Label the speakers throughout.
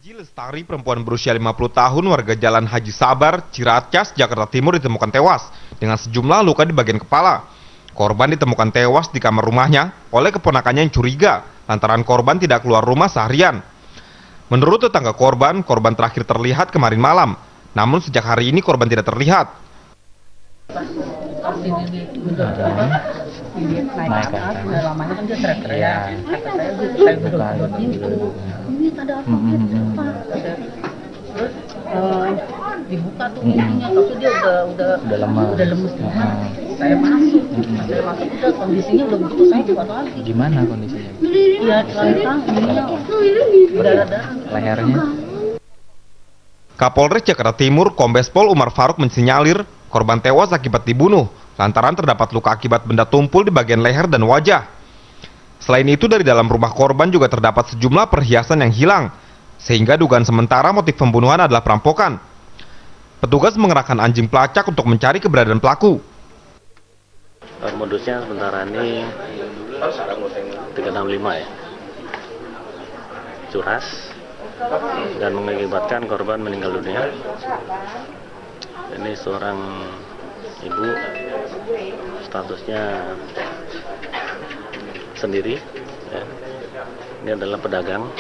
Speaker 1: Haji Lestari, perempuan berusia 50 tahun, warga Jalan Haji Sabar, Ciracas, Jakarta Timur ditemukan tewas dengan sejumlah luka di bagian kepala. Korban ditemukan tewas di kamar rumahnya oleh keponakannya yang curiga lantaran korban tidak keluar rumah seharian. Menurut tetangga korban terakhir terlihat kemarin malam. Namun sejak hari ini korban tidak terlihat.
Speaker 2: Naik ke atas, udah lamanya kan dia teriak-teriak. Kata saya gedor pintu. Ini ada apa gitu, Pak? Terus dibuka tuh pintunya, tapi dia udah lemes banget. Saya masuk udah kondisinya udah begitu, saya kuat lagi.
Speaker 3: Gimana kondisinya?
Speaker 2: Iya, celana ininya berdarah-darah.
Speaker 3: Lehernya?
Speaker 1: Kapolres Jakarta Timur, Kombes Pol Umar Faruk mensinyalir korban tewas akibat dibunuh lantaran terdapat luka akibat benda tumpul di bagian leher dan wajah. Selain itu, dari dalam rumah korban juga terdapat sejumlah perhiasan yang hilang, sehingga dugaan sementara motif pembunuhan adalah perampokan. Petugas mengerahkan anjing pelacak untuk mencari keberadaan pelaku.
Speaker 4: Modusnya sementara ini 365 ya, curas dan mengakibatkan korban meninggal dunia. Ini seorang ibu, statusnya sendiri ya. Ini adalah pedagang.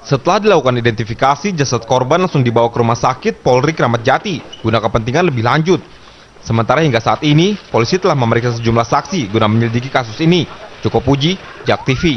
Speaker 1: Setelah dilakukan identifikasi, jasad korban langsung dibawa ke rumah sakit Polri Kramat Jati guna kepentingan lebih lanjut. Sementara hingga saat ini, polisi telah memeriksa sejumlah saksi guna menyelidiki kasus ini. Joko Puji, JAK TV.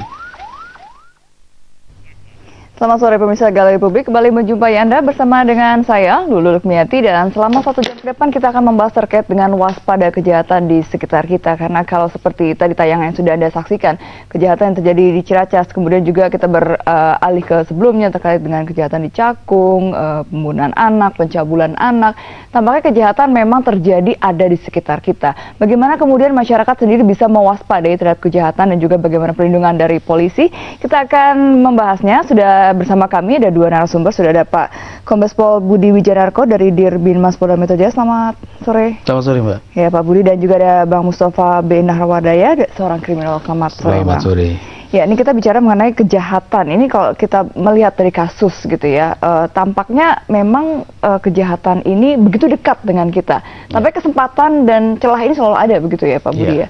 Speaker 5: Selamat sore pemirsa Galeri Publik, kembali menjumpai Anda bersama dengan saya, Lulu Lukmiati, dan selama 1 jam ke depan kita akan membahas terkait dengan waspada kejahatan di sekitar kita. Karena kalau seperti tadi tayangan yang sudah Anda saksikan, kejahatan yang terjadi di Ciracas, kemudian juga kita beralih ke sebelumnya terkait dengan kejahatan di Cakung, pembunuhan anak, pencabulan anak. Tampaknya kejahatan memang terjadi ada di sekitar kita. Bagaimana kemudian masyarakat sendiri bisa mewaspadai terhadap kejahatan dan juga bagaimana perlindungan dari polisi? Kita akan membahasnya. Sudah bersama kami ada 2 narasumber. Sudah ada Pak Kombes Pol Budi Wijanarko dari Dirbinmas Polda Metro Jaya. Selamat sore.
Speaker 6: Selamat sore, Mbak.
Speaker 5: Ya, Pak Budi, dan juga ada Bang Mustafa B. Nahrawardaya, seorang kriminal. Selamat sore, Bang.
Speaker 6: Selamat sore.
Speaker 5: Ya, ini kita bicara mengenai kejahatan. Ini kalau kita melihat dari kasus gitu ya, tampaknya memang kejahatan ini begitu dekat dengan kita. Tapi kesempatan dan celah ini selalu ada begitu ya, Pak Budi ya.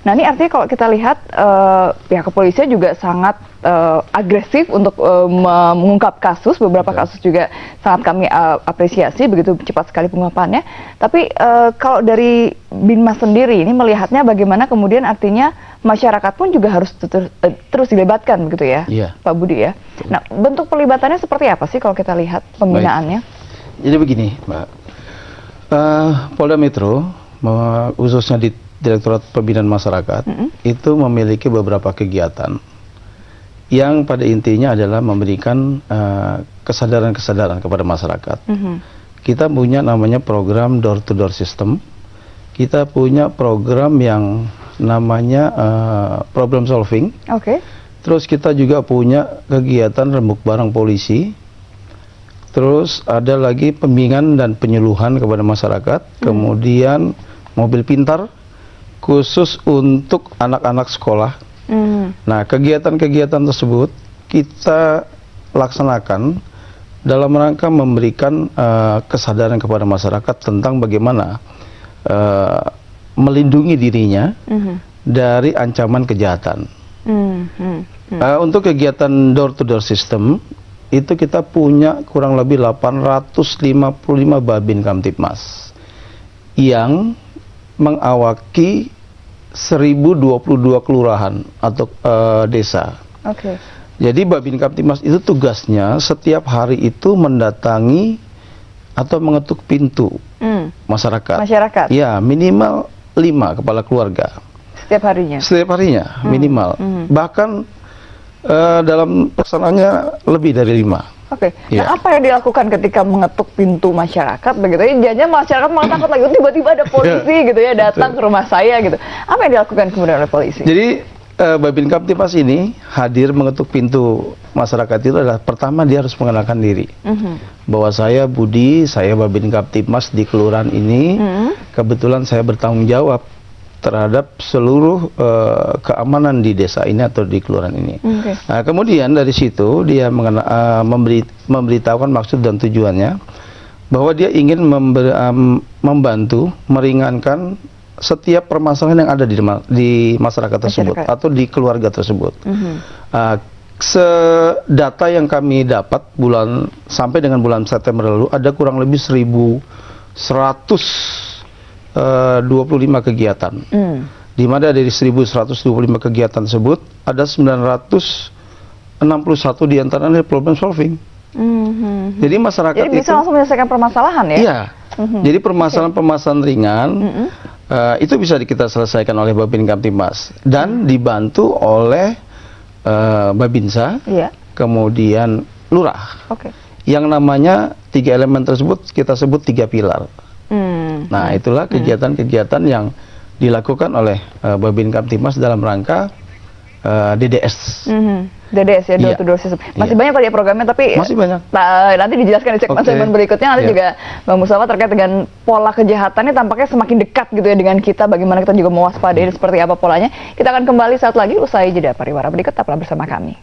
Speaker 5: Nah, ini artinya kalau kita lihat pihak kepolisian juga sangat agresif untuk mengungkap kasus. Beberapa kasus juga sangat kami apresiasi, begitu cepat sekali pengungkapannya. Tapi kalau dari Binmas sendiri ini melihatnya bagaimana kemudian artinya masyarakat pun juga harus terus dilibatkan begitu ya, Pak Budi ya. Nah, bentuk perlibatannya seperti apa sih kalau kita lihat pembinaannya?
Speaker 6: Baik. Jadi begini, Mbak. Polda Metro, khususnya di Direktorat Pembinaan Masyarakat, itu memiliki beberapa kegiatan yang pada intinya adalah memberikan kesadaran-kesadaran kepada masyarakat. Kita punya namanya program door to door system. Kita punya program yang namanya problem solving. Terus kita juga punya kegiatan rembuk barang polisi. Terus ada lagi pembimbingan dan penyuluhan kepada masyarakat. Kemudian mobil pintar khusus untuk anak-anak sekolah. Nah, kegiatan-kegiatan tersebut kita laksanakan dalam rangka memberikan kesadaran kepada masyarakat tentang bagaimana melindungi dirinya dari ancaman kejahatan. Untuk kegiatan door to door system itu kita punya kurang lebih 855 Babin Kamtibmas yang mengawaki 1022 kelurahan atau desa. Jadi Babin Kamtibmas itu tugasnya setiap hari itu mendatangi atau mengetuk pintu masyarakat. Ya, minimal 5 kepala keluarga.
Speaker 5: Setiap harinya? Setiap harinya,
Speaker 6: minimal. Bahkan dalam pesanannya lebih dari 5.
Speaker 5: Nah, apa yang dilakukan ketika mengetuk pintu masyarakat begitu? Jangan masyarakat malah takut lagi, tiba-tiba ada polisi gitu ya datang ke rumah saya gitu. Apa yang dilakukan kemudian oleh polisi?
Speaker 6: Jadi Babin Kamtibmas ini hadir mengetuk pintu masyarakat itu adalah pertama dia harus mengenalkan diri. Bahwa saya Budi, saya Babin Kamtibmas di kelurahan ini. Kebetulan saya bertanggung jawab terhadap seluruh keamanan di desa ini atau di kelurahan ini.
Speaker 5: Oke.
Speaker 6: Nah, kemudian dari situ dia memberitahukan maksud dan tujuannya bahwa dia ingin membantu meringankan setiap permasalahan yang ada di masyarakat tersebut atau di keluarga tersebut. Data yang kami dapat sampai dengan bulan September lalu ada kurang lebih 1.125 kegiatan. Di mana dari 1.125 kegiatan tersebut ada 961 diantaranya problem solving. Jadi masyarakat
Speaker 5: Jadi bisa langsung menyelesaikan permasalahan ya?
Speaker 6: Iya. Jadi permasalahan-permasalahan ringan itu bisa kita selesaikan oleh Babin Kamtibmas dan dibantu oleh Babinsa, kemudian Lurah. Yang namanya 3 elemen tersebut kita sebut 3 pilar. Nah, itulah kegiatan-kegiatan yang dilakukan oleh Babin Kamtibmas dalam rangka DDS.
Speaker 5: DDS ya, door to door system. Masih banyak tadi ya programnya, tapi
Speaker 6: masih banyak.
Speaker 5: Nanti dijelaskan di segmen berikutnya. Nanti juga Bang Mustafa terkait dengan pola kejahatan ini tampaknya semakin dekat gitu ya dengan kita. Bagaimana kita juga mewaspadai seperti apa polanya. Kita akan kembali saat lagi usai jeda pariwara berikut. Tetaplah bersama kami.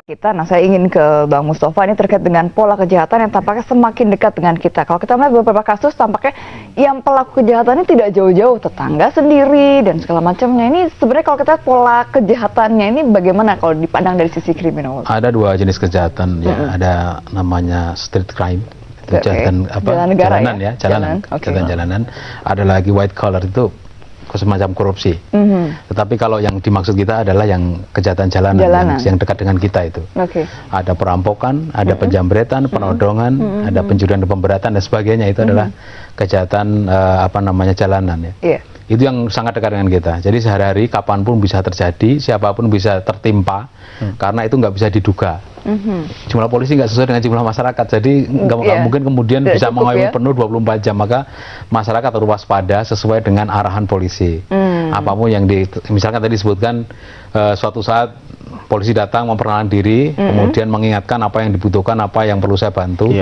Speaker 5: Saya ingin ke Bang Mustafa ini terkait dengan pola kejahatan yang tampaknya semakin dekat dengan kita. Kalau kita melihat beberapa kasus tampaknya yang pelaku kejahatan ini tidak jauh-jauh, tetangga sendiri dan segala macamnya. Ini sebenarnya kalau kita lihat pola kejahatannya ini bagaimana kalau dipandang dari sisi kriminal?
Speaker 3: Ada 2 jenis kejahatan ya, ada namanya street crime, kejahatan jalanan ya, kejahatan jalanan. Ada lagi white collar itu semacam korupsi. Tetapi kalau yang dimaksud kita adalah yang kejahatan jalanan. Yang dekat dengan kita itu. Ada perampokan, ada penjambretan, penodongan, ada pencurian dan pemberatan dan sebagainya. Itu adalah kejahatan jalanan ya. Itu yang sangat dekat dengan kita. Jadi sehari-hari kapanpun bisa terjadi, siapapun bisa tertimpa, karena itu nggak bisa diduga. Jumlah polisi nggak sesuai dengan jumlah masyarakat, jadi nggak mungkin kemudian bisa mengayomi penuh 24 jam. Maka masyarakat harus waspada sesuai dengan arahan polisi. Apapun yang misalkan tadi disebutkan suatu saat polisi datang memperkenalkan diri, kemudian mengingatkan apa yang dibutuhkan, apa yang perlu saya bantu.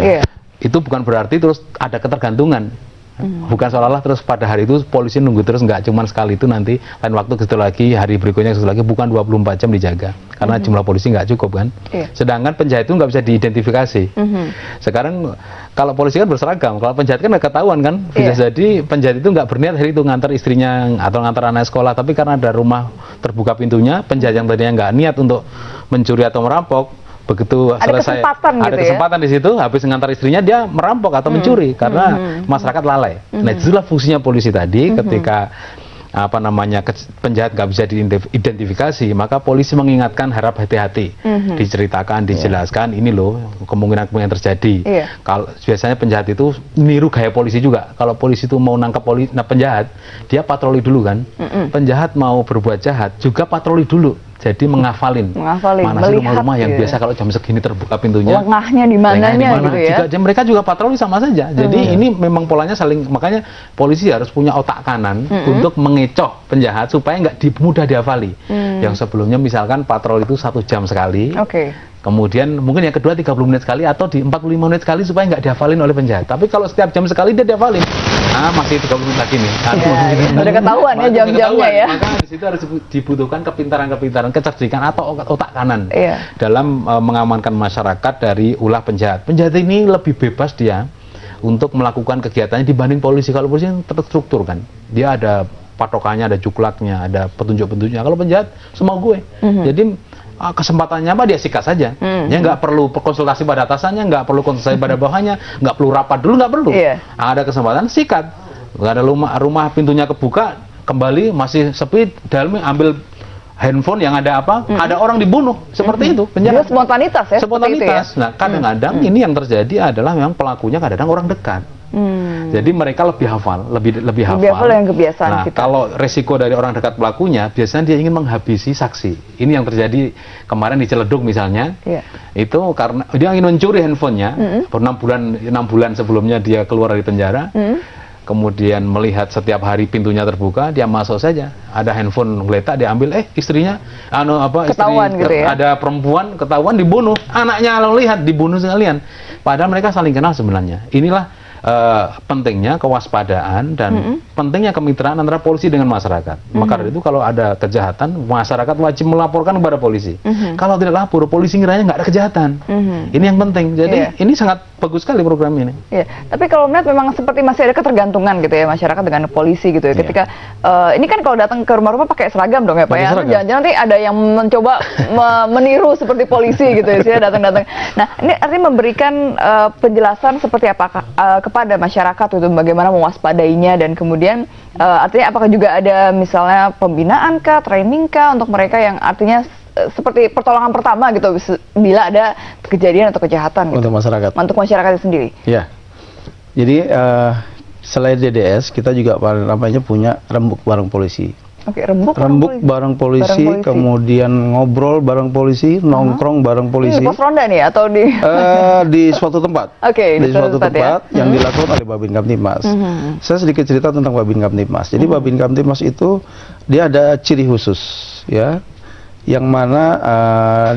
Speaker 3: Itu bukan berarti terus ada ketergantungan. Bukan seolah-olah terus pada hari itu polisi nunggu terus, nggak cuman sekali itu, nanti lain waktu gitu lagi, hari berikutnya gitu lagi, bukan 24 jam dijaga karena jumlah polisi nggak cukup kan. Sedangkan penjahat itu nggak bisa diidentifikasi. Sekarang kalau polisi kan berseragam, kalau penjahat kan nggak ketahuan kan. Bisa jadi penjahat itu nggak berniat hari itu ngantar istrinya atau ngantar anak sekolah, tapi karena ada rumah terbuka pintunya, penjahat yang tadinya nggak niat untuk mencuri atau merampok, begitu selesai ada kesempatan di situ, habis ngantar istrinya dia merampok atau mencuri karena masyarakat lalai. Nah, itulah fungsinya polisi tadi. Ketika penjahat nggak bisa diidentifikasi, maka polisi mengingatkan, harap hati-hati, diceritakan, dijelaskan, ini loh kemungkinan terjadi. Kalau biasanya penjahat itu niru gaya polisi juga. Kalau polisi itu mau nangkap penjahat, dia patroli dulu kan. Penjahat mau berbuat jahat juga patroli dulu. Jadi menghafalin mana sih rumah-rumah yang biasa kalau jam segini terbuka pintunya,
Speaker 5: lengahnya di mananya gitu ya.
Speaker 3: Mereka juga patroli sama saja. Jadi ini memang polanya saling, makanya polisi harus punya otak kanan untuk mengecoh penjahat supaya nggak mudah dihafali. Yang sebelumnya misalkan patroli itu 1 jam sekali. Kemudian mungkin yang kedua 30 menit sekali atau di 45 menit sekali supaya nggak dihafalin oleh penjahat. Tapi kalau setiap jam sekali dia dihafalin, masih 30 menit lagi nih.
Speaker 5: Udah ketahuan ya jam-jamnya ya.
Speaker 3: Maka di situ harus dibutuhkan kepintaran-kepintaran, kecerdikan atau otak kanan dalam mengamankan masyarakat dari ulah penjahat. Penjahat ini lebih bebas dia untuk melakukan kegiatannya dibanding polisi. Kalau polisi yang terstruktur kan, dia ada patokannya, ada juklaknya, ada petunjuk-petunjuknya. Kalau penjahat semau gue. Jadi kesempatannya apa dia sikat saja. Dia nggak perlu konsultasi pada atasannya, nggak perlu konsultasi pada bawahnya, nggak perlu rapat dulu, nggak perlu. Ada kesempatan sikat. Nggak ada rumah pintunya kebuka, kembali masih sepi, dalamnya ambil handphone yang ada apa? Ada orang dibunuh, seperti itu. Penjahat.
Speaker 5: Spontanitas ya.
Speaker 3: Spontanitas.
Speaker 5: Itu ya?
Speaker 3: Nah, kadang-kadang ini yang terjadi adalah memang pelakunya kadang-kadang orang dekat. Jadi mereka lebih hafal, lebih hafal
Speaker 5: yang kebiasaan
Speaker 3: nah,
Speaker 5: kita.
Speaker 3: Kalau resiko dari orang dekat pelakunya, biasanya dia ingin menghabisi saksi. Ini yang terjadi kemarin di Ciledug misalnya. Itu karena dia ingin mencuri handphonenya. 6 bulan sebelumnya dia keluar dari penjara. Kemudian melihat setiap hari pintunya terbuka, dia masuk saja. Ada handphone geletak, dia ambil, istrinya,
Speaker 5: ketahuan
Speaker 3: istri,
Speaker 5: gitu ya?
Speaker 3: ada perempuan ketahuan dibunuh, anaknya lalu lihat dibunuh sekalian. Padahal mereka saling kenal sebenarnya. Inilah pentingnya kewaspadaan dan pentingnya kemitraan antara polisi dengan masyarakat. Maka dari itu kalau ada kejahatan, masyarakat wajib melaporkan kepada polisi. Kalau tidak lapor, polisi ngiranya nggak ada kejahatan. Ini yang penting. Jadi ini sangat bagus sekali program ini.
Speaker 5: Iya, tapi kalau melihat memang seperti masih ada ketergantungan gitu ya masyarakat dengan polisi gitu ya. Ketika ini kan kalau datang ke rumah-rumah pakai seragam dong ya Pak ya. Jangan-jangan nanti ada yang mencoba meniru seperti polisi gitu ya, datang-datang. Nah, ini artinya memberikan penjelasan seperti apa kepada masyarakat itu bagaimana mewaspadainya, dan kemudian artinya apakah juga ada misalnya pembinaan kah, training kah untuk mereka yang artinya seperti pertolongan pertama gitu bila ada kejadian atau kejahatan gitu. Untuk masyarakat sendiri.
Speaker 6: Ya. Jadi selain DDS kita juga namanya punya rembuk bareng polisi.
Speaker 5: Oke, rembuk
Speaker 6: bareng polisi, kemudian ngobrol bareng polisi, nongkrong bareng polisi.
Speaker 5: Ini pos ronda nih atau di
Speaker 6: di suatu tempat.
Speaker 5: Di
Speaker 6: suatu tempat yang dilakukan oleh Babin Kamtibmas. Saya sedikit cerita tentang Babin Kamtibmas. Jadi Babin Kamtibmas itu dia ada ciri khusus ya, yang mana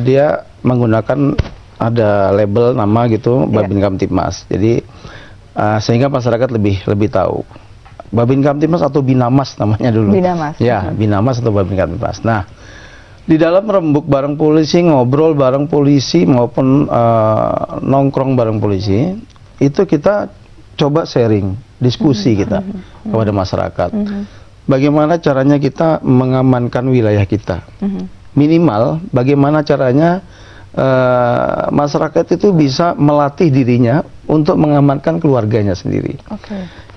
Speaker 6: dia menggunakan ada label nama gitu Babin Kamtibmas. Jadi sehingga masyarakat lebih tahu. Babin Kamtibmas atau Binamas namanya dulu.
Speaker 5: Binamas.
Speaker 6: Ya, Binamas atau Babin Kamtibmas. Nah, di dalam rembuk bareng polisi, ngobrol bareng polisi maupun nongkrong bareng polisi, itu kita coba sharing, diskusi kita kepada masyarakat. Bagaimana caranya kita mengamankan wilayah kita? Minimal bagaimana caranya masyarakat itu bisa melatih dirinya untuk mengamankan keluarganya sendiri.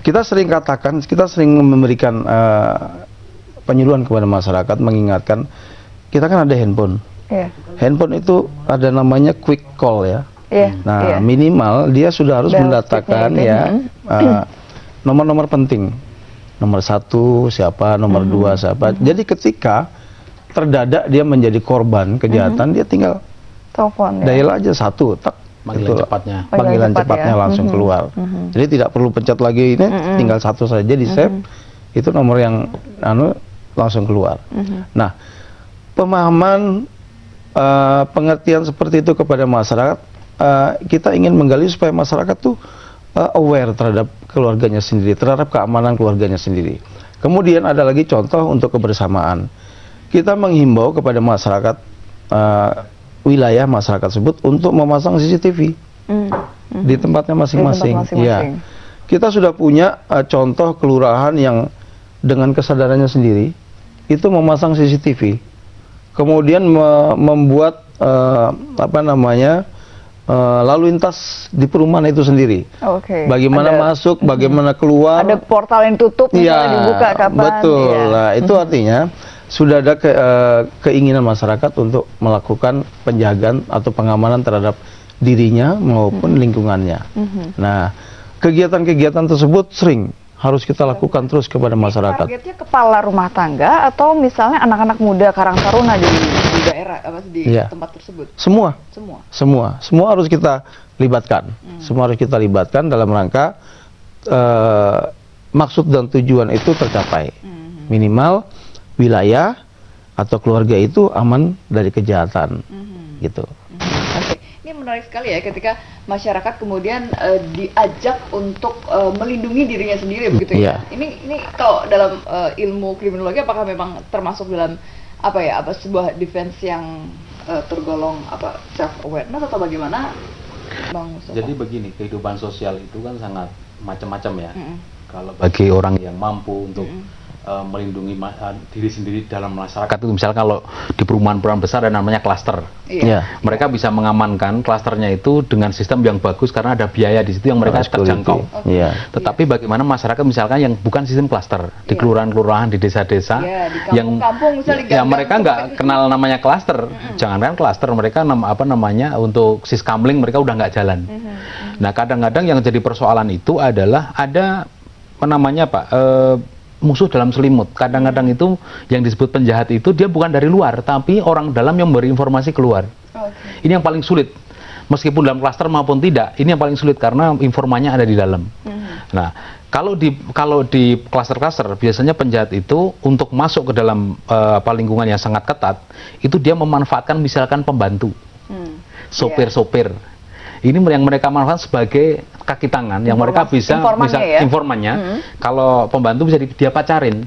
Speaker 6: Kita sering katakan, kita sering memberikan penyuluhan kepada masyarakat, mengingatkan kita kan ada handphone. Handphone itu ada namanya quick call ya. Minimal dia sudah harus mendatakan ya nomor-nomor penting. Nomor 1 siapa, nomor 2 siapa. Jadi ketika terdadak dia menjadi korban kejahatan, dia tinggal
Speaker 5: telepon
Speaker 6: dial aja 1, tak, panggilan cepatnya langsung keluar. Jadi tidak perlu pencet lagi ini, tinggal 1 saja di save, itu nomor yang langsung keluar. Nah, pemahaman pengertian seperti itu kepada masyarakat, kita ingin menggali supaya masyarakat tuh aware terhadap keluarganya sendiri, terhadap keamanan keluarganya sendiri. Kemudian ada lagi contoh untuk kebersamaan. Kita menghimbau kepada masyarakat wilayah masyarakat tersebut untuk memasang CCTV di tempatnya masing-masing. Ya, kita sudah punya contoh kelurahan yang dengan kesadarannya sendiri itu memasang CCTV, kemudian membuat lalu lintas di perumahan itu sendiri. Bagaimana masuk, bagaimana keluar.
Speaker 5: Ada portal yang tutup, misalnya dibuka kapan.
Speaker 6: Betul. Nah, itu artinya sudah ada keinginan masyarakat untuk melakukan penjagaan atau pengamanan terhadap dirinya maupun lingkungannya. Nah, kegiatan-kegiatan tersebut sering harus kita lakukan terus kepada masyarakat.
Speaker 5: Targetnya kepala rumah tangga atau misalnya anak-anak muda Karang Taruna di daerah di tempat tersebut? Semua harus kita libatkan. Semua harus kita libatkan dalam rangka maksud dan tujuan itu tercapai. Minimal wilayah atau keluarga itu aman dari kejahatan, gitu. Ini menarik sekali ya ketika masyarakat kemudian diajak untuk melindungi dirinya sendiri, begitu ya. Ini kalau dalam ilmu kriminologi apakah memang termasuk dalam sebuah defense yang tergolong self awareness atau bagaimana, Bang Mustafa?
Speaker 3: Jadi begini, kehidupan sosial itu kan sangat macam-macam ya. Kalau bagi orang yang mampu untuk melindungi diri sendiri dalam masyarakat itu, misalnya kalau di perumahan-perumahan besar ada namanya klaster. Mereka bisa mengamankan klasternya itu dengan sistem yang bagus karena ada biaya di situ yang mereka terjangkau. Tetapi bagaimana masyarakat misalkan yang bukan sistem klaster di kelurahan-kelurahan, di desa-desa yang mereka nggak kenal namanya klaster, jangankan klaster, mereka untuk siskamling mereka udah nggak jalan. Nah, kadang-kadang yang jadi persoalan itu adalah ada musuh dalam selimut. Kadang-kadang itu yang disebut penjahat itu dia bukan dari luar, tapi orang dalam yang memberi informasi keluar. Ini yang paling sulit. Meskipun dalam klaster maupun tidak, ini yang paling sulit karena informannya ada di dalam. Nah, kalau di klaster-klaster biasanya penjahat itu untuk masuk ke dalam lingkungan yang sangat ketat, itu dia memanfaatkan misalkan pembantu, sopir-sopir. Ini yang mereka manfaatkan sebagai kaki tangan yang mereka bisa informannya. Kalau pembantu bisa dia pacarin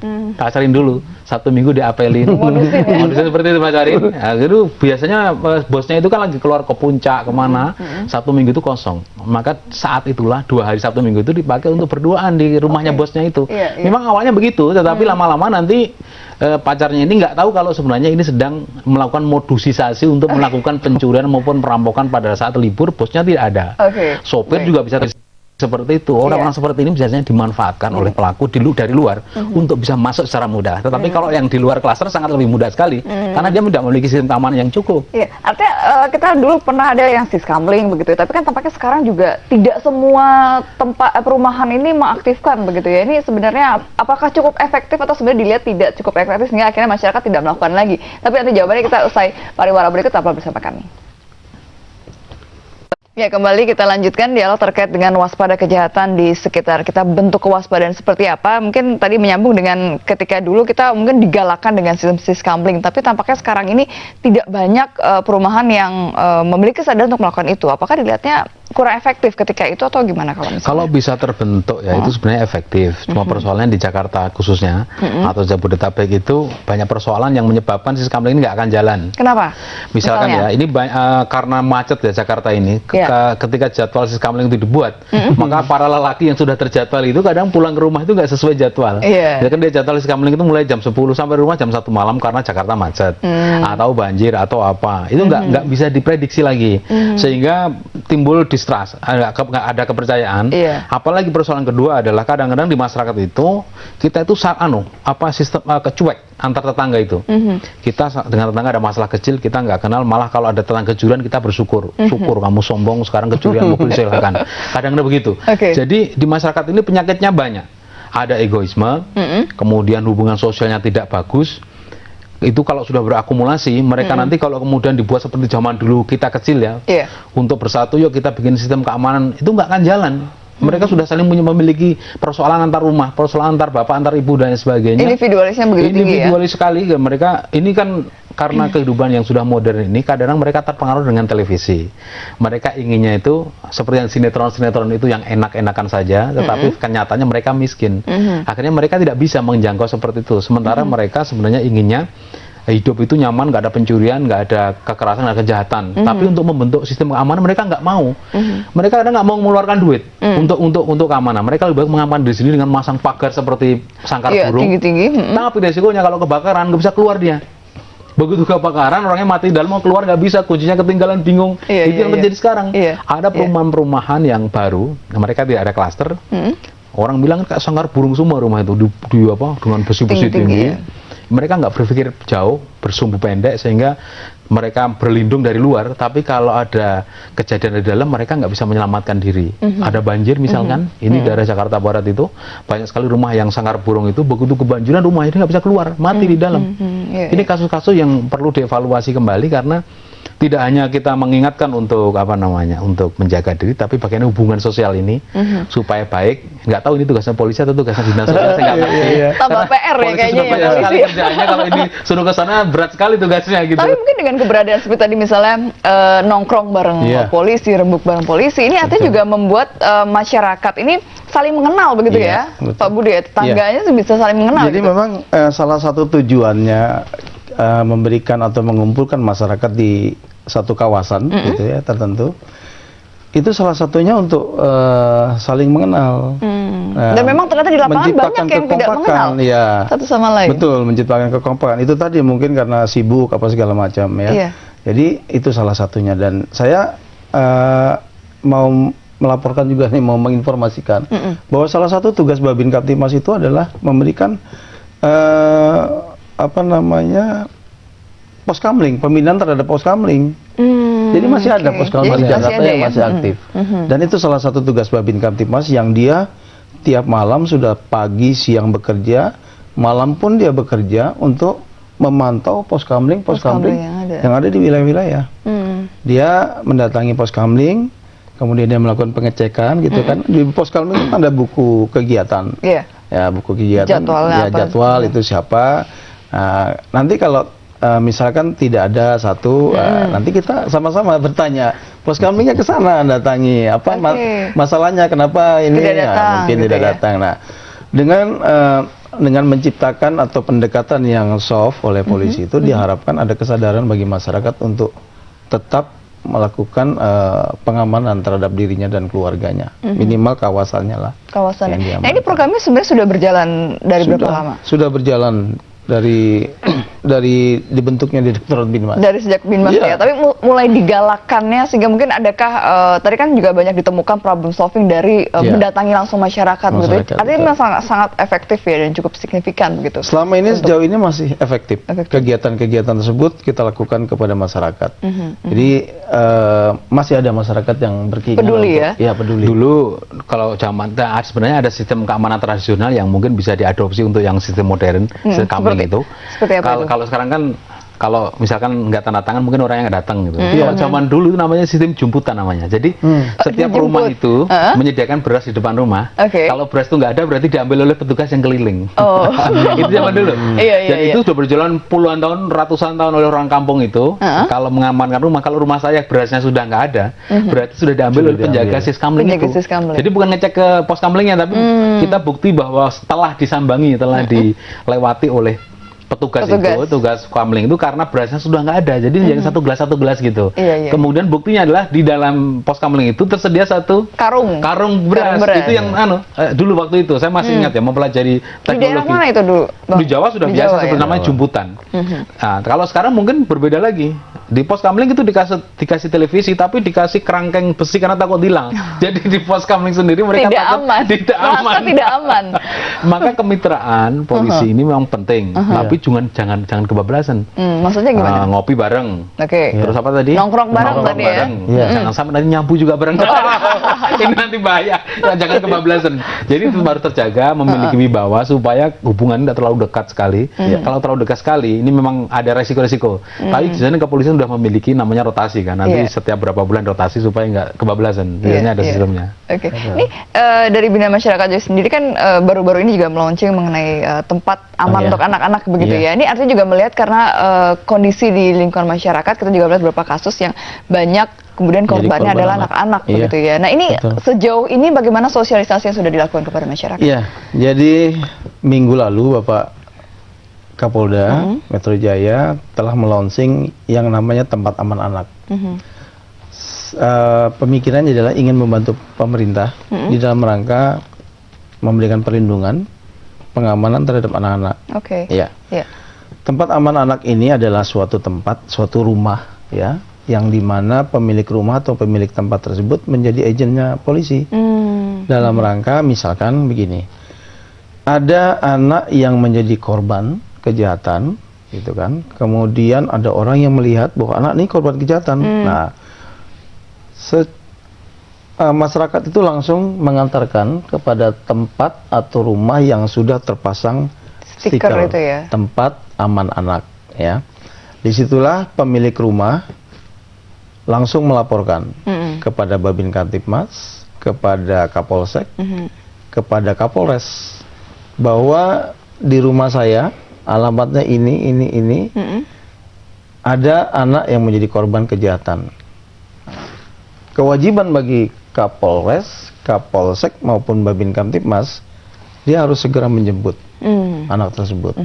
Speaker 3: dulu 1 minggu diapelin. Modusnya seperti itu, pacarin. Nah, itu biasanya bosnya itu kan lagi keluar ke puncak kemana, 1 minggu itu kosong. Maka saat itulah 2 hari 1 minggu itu dipakai untuk berduaan di rumahnya bosnya itu. Memang awalnya begitu, tetapi lama-lama nanti pacarnya ini nggak tahu kalau sebenarnya ini sedang melakukan modusisasi untuk melakukan pencurian maupun perampokan pada saat libur, bosnya tidak ada. Sopir juga bisa seperti itu. Orang-orang seperti ini biasanya dimanfaatkan oleh pelaku dari luar untuk bisa masuk secara mudah. Tetapi kalau yang di luar klaster sangat lebih mudah sekali karena dia tidak memiliki sistem keamanan yang cukup.
Speaker 5: Iya, artinya kita dulu pernah ada yang siskamling begitu ya, tapi kan tampaknya sekarang juga tidak semua tempat perumahan ini mengaktifkan begitu ya. Ini sebenarnya apakah cukup efektif atau sebenarnya dilihat tidak cukup efektif sehingga akhirnya masyarakat tidak melakukan lagi. Tapi nanti jawabannya kita usai pariwara berikut, tetaplah bersama kami. Ya, kembali kita lanjutkan dialog terkait dengan waspada kejahatan di sekitar kita. Bentuk kewaspadaan seperti apa? Mungkin tadi menyambung dengan ketika dulu kita mungkin digalakkan dengan sistem siskamling, tapi tampaknya sekarang ini tidak banyak perumahan yang memiliki kesadaran untuk melakukan itu. Apakah dilihatnya kurang efektif ketika itu atau gimana kalau misalnya?
Speaker 3: Kalau bisa terbentuk ya itu sebenarnya efektif. Cuma persoalannya di Jakarta khususnya atau Jabodetabek itu banyak persoalan yang menyebabkan siskamling ini nggak akan jalan.
Speaker 5: Kenapa?
Speaker 3: Misalkan ya, ini karena macet ya Jakarta ini. Ketika jadwal siskamling itu dibuat, maka para lelaki yang sudah terjadwal itu kadang pulang ke rumah itu nggak sesuai jadwal. Ya kan dia jadwal siskamling itu mulai jam 10 sampai rumah jam 1 malam karena Jakarta macet atau banjir atau apa. Itu nggak bisa diprediksi lagi. Sehingga timbul distrust, nggak ada kepercayaan. Apalagi persoalan kedua adalah kadang-kadang di masyarakat itu kita itu sistem kecuek antar tetangga itu. Kita dengan tetangga ada masalah kecil kita nggak kenal, malah kalau ada tetangga curian kita bersyukur. Syukur kamu sombong sekarang kecurian mobil silakan. Kadang-kadang begitu. Jadi di masyarakat ini penyakitnya banyak. Ada egoisme, kemudian hubungan sosialnya tidak bagus. Itu kalau sudah berakumulasi, mereka nanti kalau kemudian dibuat seperti zaman dulu kita kecil ya, untuk bersatu yuk kita bikin sistem keamanan, itu nggak akan jalan. Mereka sudah saling memiliki persoalan antar rumah, persoalan antar bapak, antar ibu dan sebagainya.
Speaker 5: Individualisnya begitu tinggi ya?
Speaker 3: Individualis sekali. Mereka ini kan karena kehidupan yang sudah modern ini, kadang mereka terpengaruh dengan televisi. Mereka inginnya itu seperti yang sinetron-sinetron itu yang enak-enakan saja, tetapi kenyataannya mereka miskin. Akhirnya mereka tidak bisa menjangkau seperti itu. Sementara mereka sebenarnya inginnya hidup itu nyaman, nggak ada pencurian, nggak ada kekerasan, nggak ada kejahatan. Tapi untuk membentuk sistem keamanan mereka nggak mau. Mereka kadang nggak mau mengeluarkan duit untuk keamanan. Mereka lebih baik mengamankan di sini dengan masang pagar seperti sangkar burung.
Speaker 5: Tinggi-tinggi.
Speaker 3: Tapi resikonya kalau kebakaran nggak bisa keluar dia. Begitu kebakaran orangnya mati dalam, mau keluar nggak bisa, kuncinya ketinggalan, bingung. Itu yang terjadi sekarang. Ada perumahan-perumahan yang baru, mereka tidak ada klaster. Orang bilang kayak sangkar burung semua rumah itu dengan besi-besi tinggi. Mereka nggak berpikir jauh, bersumbu pendek sehingga mereka berlindung dari luar. Tapi kalau ada kejadian di dalam, mereka nggak bisa menyelamatkan diri. Ada banjir misalkan, ini daerah Jakarta Barat itu banyak sekali rumah yang sangkar burung itu begitu kebanjiran rumah ini nggak bisa keluar, mati di dalam. Ini kasus-kasus yang perlu dievaluasi kembali karena tidak hanya kita mengingatkan untuk untuk menjaga diri, tapi bagaimana hubungan sosial ini supaya baik. Nggak tahu ini tugasnya polisi atau tugasnya dinas sosial, saya nggak ngerti.
Speaker 5: Tambah PR ya kayaknya ya
Speaker 3: banyak sekali kerjaannya, kalau ini suruh ke sana berat sekali tugasnya gitu.
Speaker 5: Tapi mungkin dengan keberadaan seperti tadi misalnya nongkrong bareng polisi, rembuk bareng polisi, ini artinya juga membuat masyarakat ini saling mengenal begitu ya, Pak Budi ya, tetangganya bisa saling mengenal.
Speaker 6: Jadi
Speaker 5: gitu.
Speaker 6: memang salah satu tujuannya memberikan atau mengumpulkan masyarakat di satu kawasan gitu ya tertentu, itu salah satunya untuk saling mengenal.
Speaker 5: Dan memang ternyata di lapangan banyak yang tidak mengenal satu sama lain.
Speaker 6: Betul, menciptakan kekompakan. Itu tadi mungkin karena sibuk apa segala macam ya. Jadi itu salah satunya, dan saya mau melaporkan juga nih, mau menginformasikan bahwa salah satu tugas Babin Kaptimas itu adalah memberikan poskamling, pembinaan terhadap poskamling. Jadi masih ada poskamling di Jakarta yang masih aktif. Dan itu salah satu tugas Babin Kaptimas yang dia tiap malam sudah pagi siang bekerja, malam pun dia bekerja untuk memantau poskamling yang ada di wilayah-wilayah. Dia mendatangi poskamling, kemudian dia melakukan pengecekan gitu kan. Di poskamling ada buku kegiatan. Ya, buku kegiatan, jadwal itu siapa. Nanti kalau misalkan tidak ada satu, nanti kita sama-sama bertanya, Poskamlingnya ke sana datangi. Apa masalahnya? Kenapa ini
Speaker 5: tidak datang,
Speaker 6: mungkin
Speaker 5: gitu
Speaker 6: tidak
Speaker 5: ya?
Speaker 6: datang. Nah, dengan menciptakan atau pendekatan yang soft oleh polisi itu diharapkan ada kesadaran bagi masyarakat untuk tetap melakukan pengamanan terhadap dirinya dan keluarganya, minimal kawasannya lah.
Speaker 5: Kawasannya. Nah, ini programnya sebenarnya sudah berjalan dari berapa lama?
Speaker 6: Sudah berjalan dari dibentuknya Direktorat Binmas.
Speaker 5: Dari sejak Binmas ya, tapi mulai digalakannya sehingga mungkin adakah tadi kan juga banyak ditemukan problem solving dari mendatangi langsung masyarakat gitu. Artinya memang sangat efektif ya dan cukup signifikan begitu.
Speaker 6: Selama ini sejauh ini masih efektif. Kegiatan-kegiatan tersebut kita lakukan kepada masyarakat. Jadi masih ada masyarakat yang berkeinginan
Speaker 5: peduli
Speaker 6: untuk, ya peduli.
Speaker 3: Dulu kalau zaman sebenarnya ada sistem keamanan tradisional yang mungkin bisa diadopsi untuk yang sistem modern, sistem itu. Kalau sekarang kan kalau misalkan nggak tanda tangan mungkin orangnya nggak datang gitu. Kalau zaman dulu itu namanya sistem jemputan namanya. Jadi setiap rumah itu menyediakan beras di depan rumah. Kalau beras itu nggak ada berarti diambil oleh petugas yang keliling. Itu zaman dulu. Dan itu sudah berjalan puluhan tahun, ratusan tahun oleh orang kampung itu. Kalau mengamankan rumah, kalau rumah saya berasnya sudah nggak ada, berarti sudah diambil oleh penjaga Siskamling itu. Jadi bukan ngecek ke pos kamlingnya, tapi kita bukti bahwa setelah disambangi, setelah dilewati oleh petugas kamling itu karena berasnya sudah nggak ada, jadi jadi satu gelas gitu. Kemudian buktinya adalah di dalam pos kamling itu tersedia satu karung beras. Itu yang dulu waktu itu saya masih ingat ya, mempelajari teknologi.
Speaker 5: Di daerah mana itu dulu, Bang?
Speaker 3: Di Jawa sudah biasa seperti namanya jumputan. Nah, kalau sekarang mungkin berbeda lagi. Di pos kamling itu dikasih televisi, tapi dikasih kerangkeng besi karena takut hilang. Jadi di pos kamling sendiri mereka tidak aman. Maka kemitraan polisi ini memang penting, tapi jangan kebablasan.
Speaker 5: Maksudnya gimana?
Speaker 3: Ngopi bareng. Terus apa tadi?
Speaker 5: Nongkrong bareng tadi ya.
Speaker 3: Jangan sampai nanti nyampu juga bareng. Ini nanti bahaya. Jangan kebablasan. Jadi itu baru terjaga, memiliki wibawa supaya hubungan tidak terlalu dekat sekali. Kalau terlalu dekat sekali, ini memang ada resiko-resiko. Tapi di sana kepolisian sudah memiliki namanya rotasi kan. Nanti setiap berapa bulan rotasi supaya nggak kebablasan. Biasanya ada sistemnya. Ini
Speaker 5: dari Bina Masyarakat sendiri kan baru-baru ini juga melaunching mengenai tempat aman untuk anak-anak begitu ya. Ini artinya juga melihat karena kondisi di lingkungan masyarakat, kita juga melihat beberapa kasus yang banyak kemudian korbannya adalah anak-anak begitu ya. Nah ini sejauh ini bagaimana sosialisasi yang sudah dilakukan kepada masyarakat?
Speaker 6: Iya, jadi minggu lalu Bapak Kapolda Metro Jaya telah melaunching yang namanya tempat aman anak. Pemikirannya adalah ingin membantu pemerintah di dalam rangka memberikan perlindungan, pengamanan terhadap anak-anak. Tempat aman anak ini adalah suatu tempat, suatu rumah ya, yang dimana pemilik rumah atau pemilik tempat tersebut menjadi agennya polisi. Dalam rangka misalkan begini, ada anak yang menjadi korban kejahatan, gitu kan. Kemudian ada orang yang melihat bahwa anak ini korban kejahatan. Nah, masyarakat itu langsung mengantarkan kepada tempat atau rumah yang sudah terpasang stiker itu ya, tempat aman anak ya. Disitulah pemilik rumah langsung melaporkan kepada Babin Kamtibmas, kepada Kapolsek, kepada Kapolres bahwa di rumah saya alamatnya ini ada anak yang menjadi korban kejahatan. Kewajiban bagi Kapolres, Kapolsek maupun Babin Kamtibmas, dia harus segera menjemput anak tersebut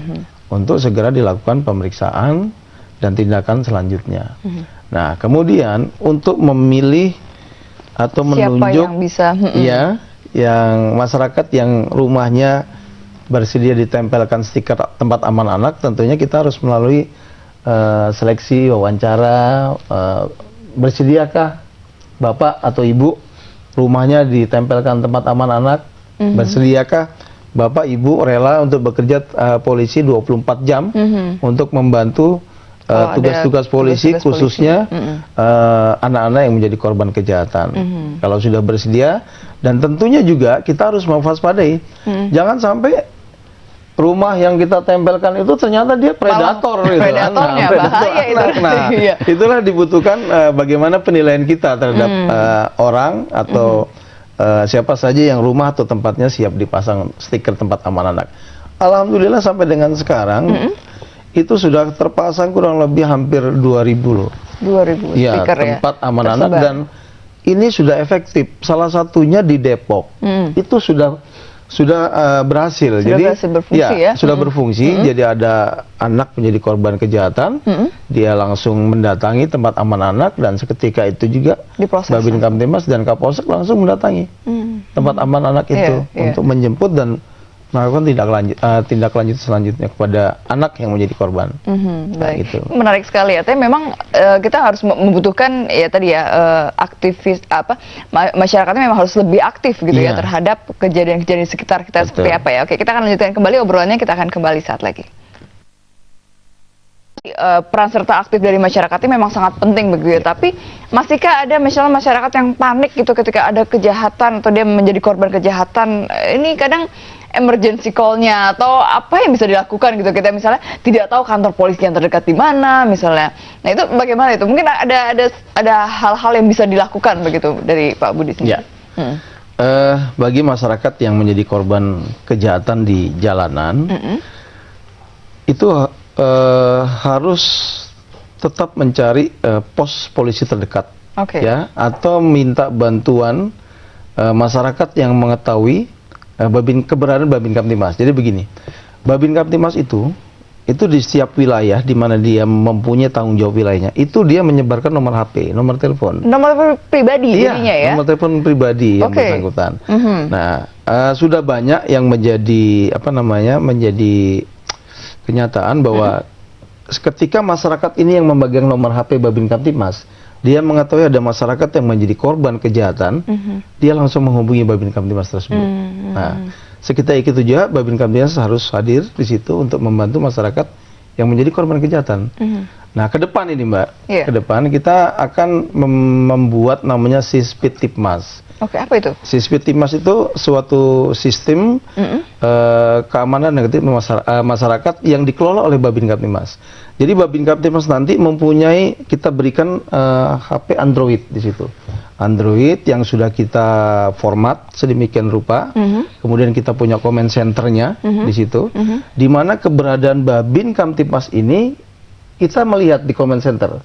Speaker 6: untuk segera dilakukan pemeriksaan dan tindakan selanjutnya. Nah, kemudian untuk memilih atau menunjuk
Speaker 5: yang bisa
Speaker 6: yang masyarakat yang rumahnya bersedia ditempelkan stiker tempat aman anak, tentunya kita harus melalui seleksi wawancara. Bersediakah Bapak atau Ibu rumahnya ditempelkan tempat aman anak? Bersediakah Bapak Ibu rela untuk bekerja polisi 24 jam untuk membantu tugas-tugas polisi khususnya anak-anak yang menjadi korban kejahatan? Kalau sudah bersedia, dan tentunya juga kita harus mewaspadai, jangan sampai rumah yang kita tempelkan itu ternyata dia predator gitu.
Speaker 5: Predatornya bahaya itu.
Speaker 6: Nah, itulah dibutuhkan bagaimana penilaian kita terhadap orang atau siapa saja yang rumah atau tempatnya siap dipasang stiker tempat aman anak. Alhamdulillah sampai dengan sekarang itu sudah terpasang kurang lebih hampir 2000 loh.
Speaker 5: 2.000
Speaker 6: Ya,
Speaker 5: speaker ya.
Speaker 6: tempat aman anak,
Speaker 5: tersebar.
Speaker 6: dan ini sudah efektif. Salah satunya di Depok. Itu sudah berhasil.
Speaker 5: Sudah
Speaker 6: Jadi
Speaker 5: berhasil berfungsi ya?
Speaker 6: sudah berfungsi. Jadi ada anak menjadi korban kejahatan, dia langsung mendatangi tempat aman anak, dan seketika itu juga
Speaker 5: Diproses.
Speaker 6: Babin Kamtibmas dan Kapolsek langsung mendatangi tempat aman anak itu untuk menjemput dan melakukan tindak lanjut selanjutnya kepada anak yang menjadi korban.
Speaker 5: Baik.
Speaker 6: Gitu.
Speaker 5: Menarik sekali ya. Tapi memang kita harus membutuhkan ya tadi ya aktivis masyarakatnya memang harus lebih aktif gitu ya terhadap kejadian-kejadian di sekitar kita.
Speaker 6: Betul.
Speaker 5: Seperti apa ya. Oke, kita akan lanjutkan kembali obrolannya, kita akan kembali saat lagi. Peran serta aktif dari masyarakatnya memang sangat penting begitu ya. Tapi masihkah ada misalnya masyarakat yang panik gitu ketika ada kejahatan atau dia menjadi korban kejahatan? Ini kadang emergency call-nya atau apa yang bisa dilakukan gitu, kita misalnya tidak tahu kantor polisi yang terdekat di mana misalnya. Nah itu bagaimana itu? Mungkin ada hal-hal yang bisa dilakukan begitu dari Pak Budi sendiri.
Speaker 6: Ya. Bagi masyarakat yang menjadi korban kejahatan di jalanan, itu harus tetap mencari pos polisi terdekat, ya, atau minta bantuan masyarakat yang mengetahui keberadaan Babin Kamtibmas. Jadi begini, Babin Kamtibmas itu di setiap wilayah di mana dia mempunyai tanggung jawab wilayahnya, itu dia menyebarkan nomor HP, nomor telepon.
Speaker 5: Nomor pribadi jadinya ya?
Speaker 6: Nomor telepon pribadi yang bersangkutan. Nah, sudah banyak yang menjadi menjadi kenyataan bahwa ketika masyarakat ini yang memegang nomor HP Babin Kamtibmas, dia mengetahui ada masyarakat yang menjadi korban kejahatan, dia langsung menghubungi Babin Kamtibmas tersebut. Nah, sekitar itu juga Babin Kamtibmas harus hadir di situ untuk membantu masyarakat yang menjadi korban kejahatan. Nah, ke depan ini Mbak, ke depan kita akan membuat namanya Sispitipmas.
Speaker 5: Oke, apa itu?
Speaker 6: Sispitipmas itu suatu sistem keamanan negatif masyarakat yang dikelola oleh Babin Kamtibmas. Jadi Babin Kamtibmas nanti kita berikan HP Android di situ. Android yang sudah kita format sedemikian rupa. Kemudian kita punya comment centernya di situ. Di mana keberadaan Babin Kamtibmas ini kita melihat di comment center.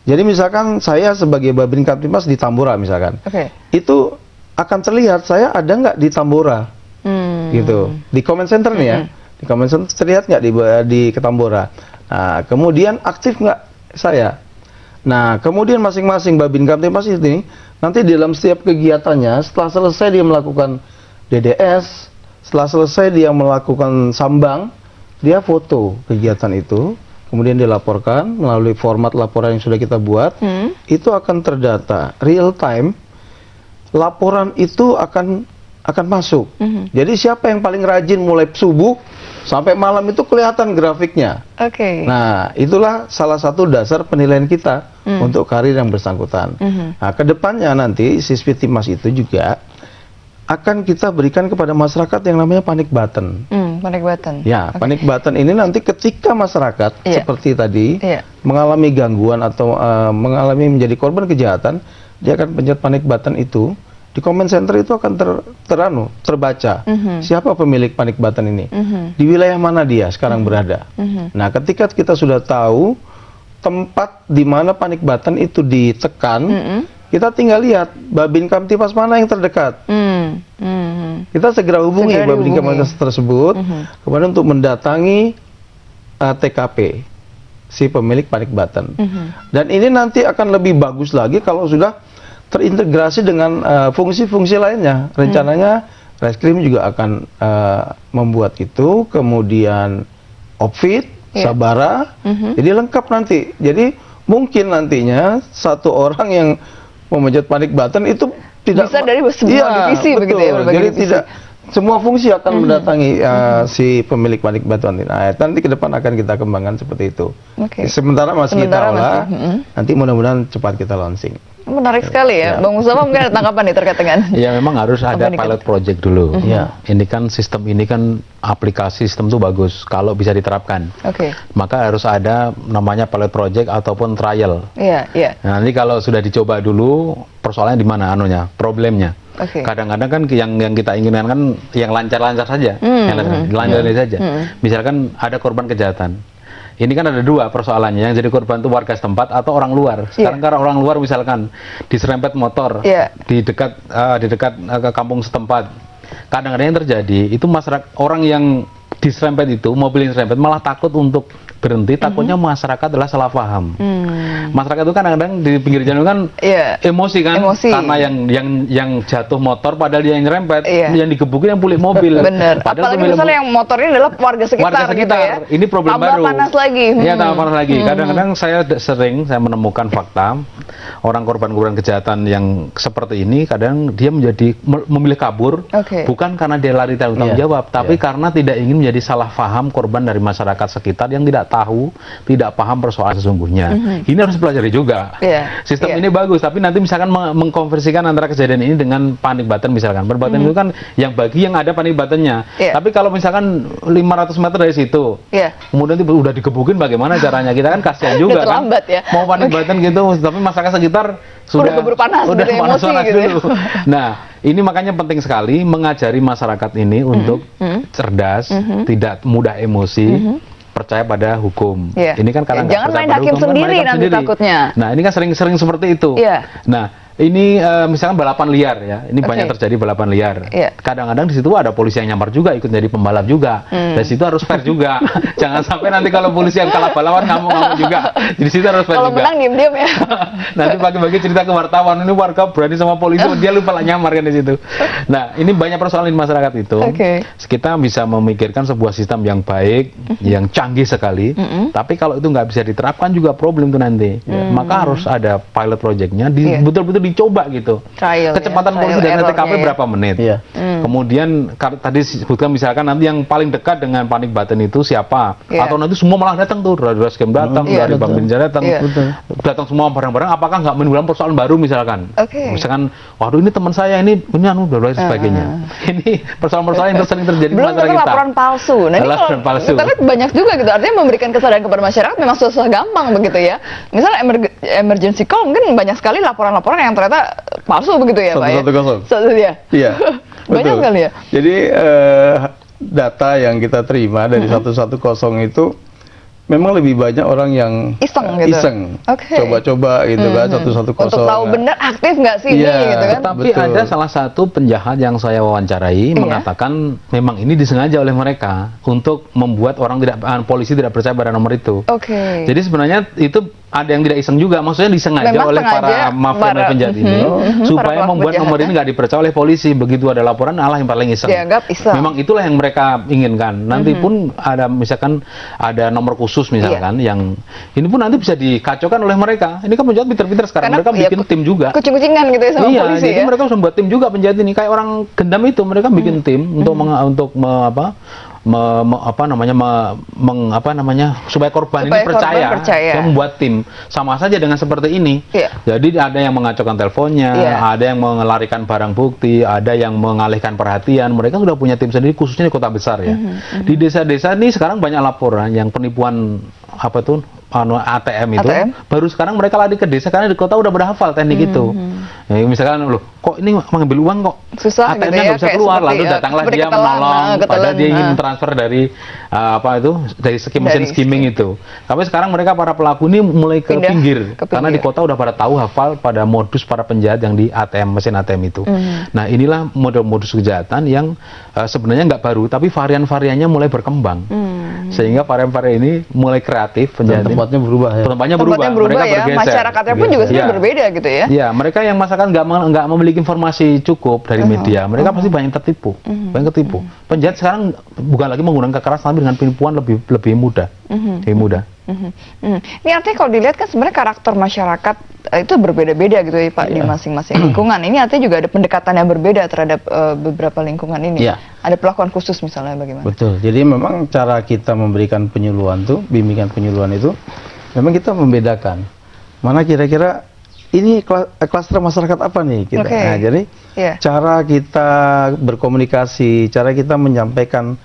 Speaker 6: Jadi misalkan saya sebagai Babin Kamtibmas di Tambora misalkan, itu akan terlihat saya ada nggak di Tambora, gitu. Di comment center nih ya, di comment center terlihat nggak di Tambora. Nah, kemudian aktif nggak saya. Nah, kemudian masing-masing Babin Kamtibmas ini nanti dalam setiap kegiatannya, setelah selesai dia melakukan DDS, setelah selesai dia melakukan sambang, dia foto kegiatan itu. Kemudian dilaporkan melalui format laporan yang sudah kita buat, itu akan terdata real time. Laporan itu akan masuk. Jadi siapa yang paling rajin mulai subuh sampai malam itu kelihatan grafiknya. Nah, itulah salah satu dasar penilaian kita untuk karir yang bersangkutan. Nah, kedepannya nanti Sispitipmas itu juga akan kita berikan kepada masyarakat yang namanya panic button.
Speaker 5: Panic button.
Speaker 6: Ya, panic button ini nanti ketika masyarakat seperti tadi mengalami gangguan atau mengalami menjadi korban kejahatan, dia akan pencet panic button itu. Di comment center itu akan terbaca siapa pemilik panic button ini, di wilayah mana dia sekarang berada. Nah, ketika kita sudah tahu tempat di mana panic button itu ditekan, kita tinggal lihat Babin Kamtibmas mana yang terdekat. Kita segera hubungi Babin Kamtibmas tersebut, kemudian untuk mendatangi TKP si pemilik panic button. Dan ini nanti akan lebih bagus lagi kalau sudah terintegrasi dengan fungsi-fungsi lainnya. Rencananya Reskrim juga akan membuat itu, kemudian Opfit, Sabara, jadi lengkap nanti. Jadi mungkin nantinya satu orang yang memencet panic button itu tidak
Speaker 5: bisa dari semua divisi begitu ya.
Speaker 6: Jadi tidak semua fungsi akan mendatangi si pemilik panic button. Nah, nanti ke depan akan kita kembangkan seperti itu. Sementara masih kita olah, nanti mudah-mudahan cepat kita launching.
Speaker 5: Menarik sekali ya. Bang Mustafa mungkin ada tanggapan nih terkait dengan
Speaker 3: ya memang harus ada pilot project dulu. Ini kan sistem ini kan aplikasi sistem itu bagus kalau bisa diterapkan. Maka harus ada namanya pilot project ataupun trial. Nah, nanti kalau sudah dicoba dulu, persoalannya di mana problemnya. Kadang-kadang kan yang kita inginkan kan yang lancar-lancar saja, yang lancar saja. Misalkan ada korban kejahatan, ini kan ada dua persoalannya, yang jadi korban itu warga setempat atau orang luar. Sekarang karena orang luar misalkan diserempet motor di dekat ke kampung setempat, kadang-kadang yang terjadi itu masyarakat, orang yang diserempet itu, mobil yang diserempet malah takut untuk berhenti, takutnya masyarakat adalah salah paham. Masyarakat itu kan kadang-kadang di pinggir jalan kan emosi kan, karena yang jatuh motor padahal dia yang nyerempet, yang digebukin yang pulih mobil.
Speaker 5: Bener. Apalagi misalnya yang motornya adalah warga sekitar, gitu ya.
Speaker 3: Ini problem baru.
Speaker 5: Panas lagi.
Speaker 3: Iya, tambah panas lagi. Kadang-kadang saya menemukan fakta orang korban-korban kejahatan yang seperti ini, kadang dia memilih kabur, bukan karena dia lari tanggung jawab, tapi karena tidak ingin menjadi salah paham korban dari masyarakat sekitar yang tidak tahu, tidak paham persoalan sesungguhnya. Ini harus dipelajari juga. Sistem ini bagus, tapi nanti misalkan mengkonversikan antara kejadian ini dengan panic button misalkan. Panic button itu kan yang bagi yang ada panic buttonnya. Tapi kalau misalkan 500 meter dari situ, kemudian udah digebukin, bagaimana caranya? Kita kan kasihan juga kan. Mau panic button gitu, tapi masyarakat sekitar sudah keburu panas, udah panas gitu dulu. Nah, ini makanya penting sekali mengajari masyarakat ini untuk cerdas, tidak mudah emosi, percaya pada hukum. Ini kan karena
Speaker 5: jangan main hakim sendiri nanti takutnya.
Speaker 3: Nah, ini kan sering seperti itu. Nah, ini misalkan balapan liar ya, ini banyak terjadi balapan liar. Kadang-kadang di situ ada polisi yang nyamar juga, ikut jadi pembalap juga. Dari situ harus fair juga. Jangan sampai nanti kalau polisi yang kalah balapan ngamuk-ngamuk juga. Di situ harus fair juga. Kalau menang diem-diem ya. Nanti pagi-pagi cerita ke wartawan, ini warga berani sama polisi, dia lupa lah nyamar kan di situ. Nah, ini banyak persoalan di masyarakat itu. Kita bisa memikirkan sebuah sistem yang baik, yang canggih sekali. Tapi kalau itu nggak bisa diterapkan juga problem tuh nanti. Maka harus ada pilot projectnya, betul-betul dicoba gitu. Kecepatan polisi dari TKP berapa menit. Kemudian tadi disebutkan misalkan nanti yang paling dekat dengan panic button itu siapa? Atau nanti semua malah datang tuh, dari Raskem datang, dari Bank Binja datang, datang semua bareng-bareng. Apakah nggak menimbulkan persoalan baru misalkan? Misalkan, waduh ini teman saya ini anu dan sebagainya. Ini persoalan-persoalan yang sering terjadi di masyarakat kita.
Speaker 5: Laporan palsu. Nah, ini kalau kita lihat banyak juga gitu. Artinya memberikan kesadaran kepada masyarakat memang susah gampang begitu ya. Misalnya emergency call, mungkin banyak sekali laporan-laporan yang ternyata palsu begitu ya, Pak ya?
Speaker 6: 110. Iya,
Speaker 5: banyak
Speaker 6: betul.
Speaker 5: Kali ya?
Speaker 6: Jadi data yang kita terima dari 110 itu memang lebih banyak orang yang iseng, coba-coba gitu kan, 110.
Speaker 5: Untuk tahu benar aktif nggak sih ini gitu kan?
Speaker 3: Tapi ada salah satu penjahat yang saya wawancarai mengatakan memang ini disengaja oleh mereka untuk membuat polisi tidak percaya pada nomor itu. Jadi sebenarnya itu ada yang tidak iseng juga, maksudnya disengaja oleh para mafia penjahat ini supaya membuat nomor ini nggak dipercaya oleh polisi. Begitu ada laporan, Allah yang paling iseng. Memang itulah yang mereka inginkan. Nanti pun ada misalkan ada nomor khusus misalkan yang ini pun nanti bisa dikacaukan oleh mereka. Ini kan penjahat pinter-pinter sekarang. Karena mereka bikin tim juga. Kucing-kucingan gitu ya sama polisi. Jadi mereka sudah buat tim juga penjahat ini. Kayak orang gendam itu mereka bikin tim untuk supaya korban ini percaya. Dia membuat tim sama saja dengan seperti ini. Jadi ada yang mengacaukan teleponnya, ada yang melarikan barang bukti, ada yang mengalihkan perhatian. Mereka sudah punya tim sendiri khususnya di kota besar ya. Di desa-desa ini sekarang banyak laporan yang penipuan ATM itu. Baru sekarang mereka lari ke desa karena di kota udah pada hafal teknik itu. Ya, misalkan loh, kok ini mengambil uang kok susah ATM-nya nggak bisa keluar, lalu datanglah dia menolong, padahal dia ingin transfer dari dari mesin skimming itu. Tapi sekarang mereka para pelaku ini mulai ke pinggir karena di kota udah pada tahu hafal pada modus para penjahat yang di mesin ATM itu. Nah, inilah modus kejahatan yang sebenarnya nggak baru, tapi varian-variannya mulai berkembang. Sehingga varian-varian ini mulai kreatif, penjahat tempatnya berubah ya. Tempatnya berubah mereka
Speaker 5: ya.
Speaker 3: Bergeser.
Speaker 5: Masyarakatnya pun juga sebenarnya berbeda gitu ya.
Speaker 3: Ya, mereka yang masyarakat nggak memiliki informasi cukup dari media, mereka pasti banyak tertipu. Banyak tertipu. Penjahat sekarang bukan lagi menggunakan kekerasan, tapi dengan penipuan lebih mudah. Lebih mudah.
Speaker 5: Ini artinya kalau dilihat kan sebenarnya karakter masyarakat itu berbeda-beda gitu ya Pak di masing-masing lingkungan. Ini artinya juga ada pendekatan yang berbeda terhadap beberapa lingkungan ini. Ada perlakuan khusus misalnya bagaimana?
Speaker 6: Betul. Jadi memang cara kita memberikan penyuluhan tuh, bimbingan penyuluhan itu, memang kita membedakan mana kira-kira ini klaster masyarakat apa nih kita. Nah, jadi cara kita berkomunikasi, cara kita menyampaikan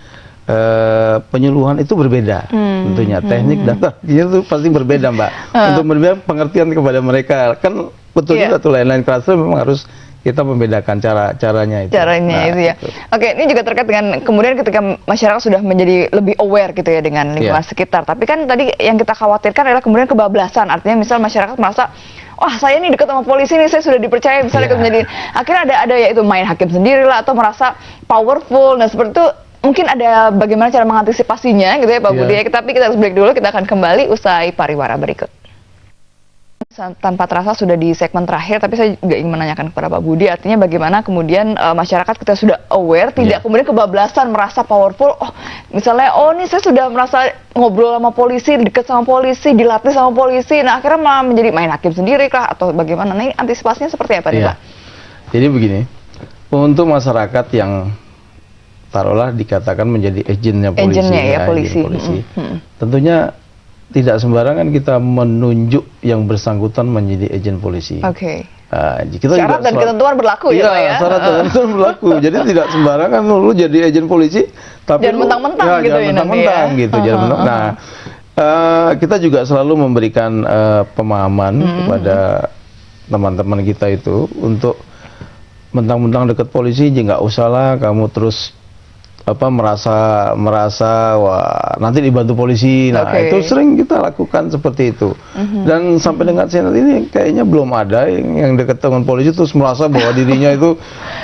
Speaker 6: penyuluhan itu berbeda. Tentunya teknik dan itu pasti berbeda, Mbak. Untuk memberikan pengertian kepada mereka kan betul juga tuh lain-lain klaster memang harus kita membedakan caranya itu.
Speaker 5: Caranya itu ya.
Speaker 6: Itu.
Speaker 5: Oke, ini juga terkait dengan kemudian ketika masyarakat sudah menjadi lebih aware gitu ya dengan lingkungan sekitar. Tapi kan tadi yang kita khawatirkan adalah kemudian kebablasan. Artinya misal masyarakat merasa, wah saya nih dekat sama polisi nih, saya sudah dipercaya, misalnya menjadi akhirnya ada yaitu main hakim sendiri lah atau merasa powerful. Nah seperti itu mungkin ada bagaimana cara mengantisipasinya gitu ya Pak Budi. Tapi kita harus break dulu, kita akan kembali usai pariwara berikut. Tanpa terasa sudah di segmen terakhir, tapi saya juga ingin menanyakan kepada Pak Budi, artinya bagaimana kemudian masyarakat kita sudah aware, tidak kemudian kebablasan merasa powerful, misalnya, nih saya sudah merasa ngobrol sama polisi, dekat sama polisi, dilatih sama polisi, nah akhirnya malah menjadi main hakim sendiri kah, atau bagaimana? Nah ini antisipasinya seperti apa nih Pak?
Speaker 6: Jadi begini, untuk masyarakat yang taruhlah dikatakan menjadi agennya polisi, tentunya tidak sembarangan kita menunjuk yang bersangkutan menjadi agen polisi.
Speaker 5: Oke.
Speaker 6: Syarat
Speaker 5: dan ketentuan berlaku ya Pak ya?
Speaker 6: Syarat dan ketentuan berlaku. Jadi tidak sembarangan lu jadi agen polisi, tapi
Speaker 5: jangan mentang-mentang gitu
Speaker 6: jangan mentang-mentang gitu. Nah, kita juga selalu memberikan pemahaman kepada teman-teman kita itu untuk mentang-mentang dekat polisi, nggak usah lah kamu terus merasa wah nanti dibantu polisi. Nah itu sering kita lakukan seperti itu. Dan sampai dengan saat ini kayaknya belum ada yang dekat dengan polisi terus merasa bahwa dirinya itu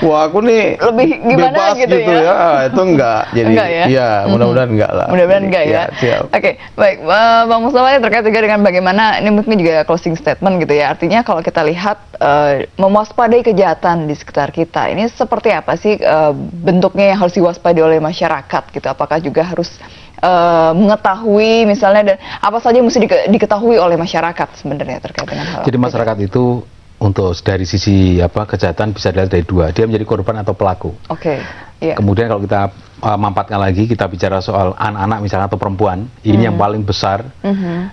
Speaker 6: wah aku nih
Speaker 5: lebih gimana
Speaker 6: bebas gitu ya. Itu enggak. Jadi ya mudah-mudahan enggak lah.
Speaker 5: Mudah-mudahan enggak ya. Oke, baik Bang Mustafa, terkait juga dengan bagaimana ini mungkin juga closing statement gitu ya. Artinya kalau kita lihat mewaspadai kejahatan di sekitar kita, ini seperti apa sih bentuknya yang harus diwaspadai oleh masyarakat gitu? Apakah juga harus mengetahui misalnya, dan apa saja yang mesti diketahui oleh masyarakat sebenarnya terkait dengan hal?
Speaker 3: Jadi masyarakat itu untuk dari sisi kejahatan bisa dilihat dari dua, dia menjadi korban atau pelaku. Kemudian kalau kita mampatkan lagi, kita bicara soal anak-anak misalnya atau perempuan, ini yang paling besar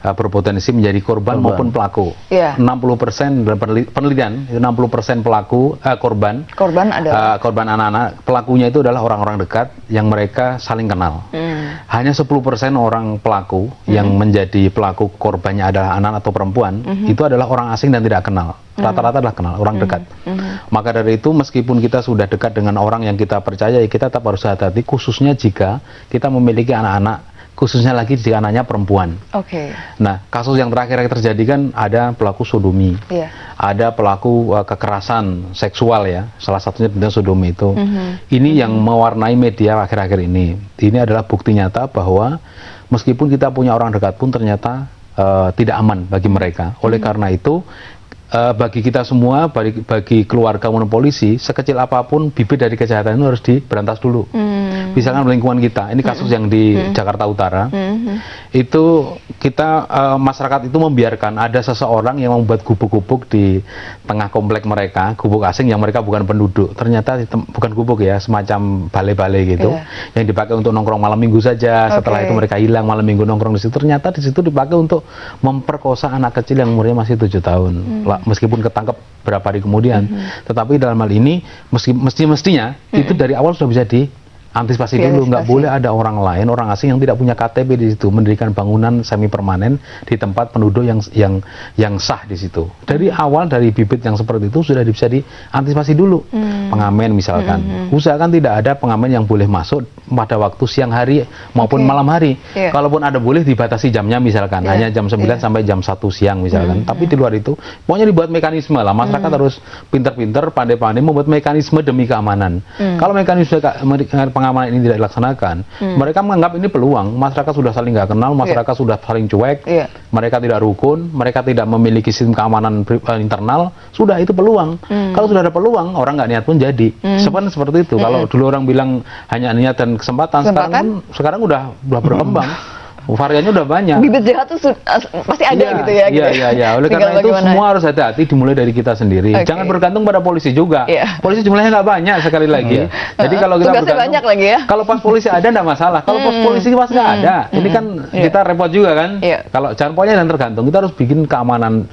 Speaker 3: berpotensi menjadi korban maupun pelaku. 60% dalam penelitian, 60% pelaku korban adalah korban anak-anak, pelakunya itu adalah orang-orang dekat yang mereka saling kenal. Hanya 10% orang pelaku yang menjadi pelaku korbannya adalah anak atau perempuan, itu adalah orang asing dan tidak kenal. Rata-rata adalah kenal, orang dekat. Maka dari itu meskipun kita sudah dekat dengan orang yang kita percaya, kita tetap harus hati-hati, khususnya jika kita memiliki anak-anak, khususnya lagi jika anaknya perempuan. Nah, kasus yang terakhir yang terjadi kan ada pelaku sodomi, ada pelaku kekerasan seksual ya, salah satunya tentang sodomi itu. Ini yang mewarnai media akhir-akhir ini. Ini adalah bukti nyata bahwa meskipun kita punya orang dekat pun ternyata tidak aman bagi mereka. Oleh karena itu bagi kita semua, bagi keluarga maupun polisi, sekecil apapun bibit dari kejahatan itu harus diberantas dulu. Misalkan lingkungan kita, ini kasus yang di Jakarta Utara, itu kita masyarakat itu membiarkan ada seseorang yang membuat gubuk-gubuk di tengah komplek mereka, gubuk asing yang mereka bukan penduduk. Ternyata bukan gubuk ya, semacam balai-balai gitu, yang dipakai untuk nongkrong malam minggu saja. Setelah itu mereka hilang malam minggu nongkrong di situ. Ternyata di situ dipakai untuk memperkosa anak kecil yang umurnya masih 7 tahun. Meskipun ketangkep berapa hari kemudian, tetapi dalam hal ini mestinya itu dari awal sudah bisa diantisipasi dulu. Nggak boleh ada orang lain, orang asing yang tidak punya KTP di situ mendirikan bangunan semi permanen di tempat penduduk yang sah di situ. Dari awal, dari bibit yang seperti itu sudah bisa diantisipasi dulu. Pengamen misalkan, usahakan tidak ada pengamen yang boleh masuk pada waktu siang hari maupun malam hari. Kalaupun ada boleh dibatasi jamnya misalkan, hanya jam 9 sampai jam 1 siang misalkan. Tapi di luar itu pokoknya dibuat mekanisme lah. Masyarakat harus pinter-pinter, pandai-pandai membuat mekanisme demi keamanan. Kalau mekanisme pengamanan ini tidak dilaksanakan, mereka menganggap ini peluang. Masyarakat sudah saling nggak kenal, masyarakat sudah saling cuek, mereka tidak rukun, mereka tidak memiliki sistem keamanan internal, sudah itu peluang. Kalau sudah ada peluang, orang nggak niat pun jadi. Seperti itu. Kalau dulu orang bilang hanya niat dan kesempatan. Sekarang udah berkembang. Variannya udah banyak. Bibit jahat tuh pasti ada gitu ya. Iya. Oleh karena itu semua harus hati-hati, dimulai dari kita sendiri. Jangan bergantung pada polisi juga. Polisi jumlahnya nggak banyak sekali lagi. Jadi kalau kita bergantung, banyak lagi ya. Kalau pas polisi ada nggak masalah. Kalau pas polisi pas nggak ada, ini kan kita repot juga kan. Kalau jangan pokoknya dan tergantung. Kita harus bikin keamanan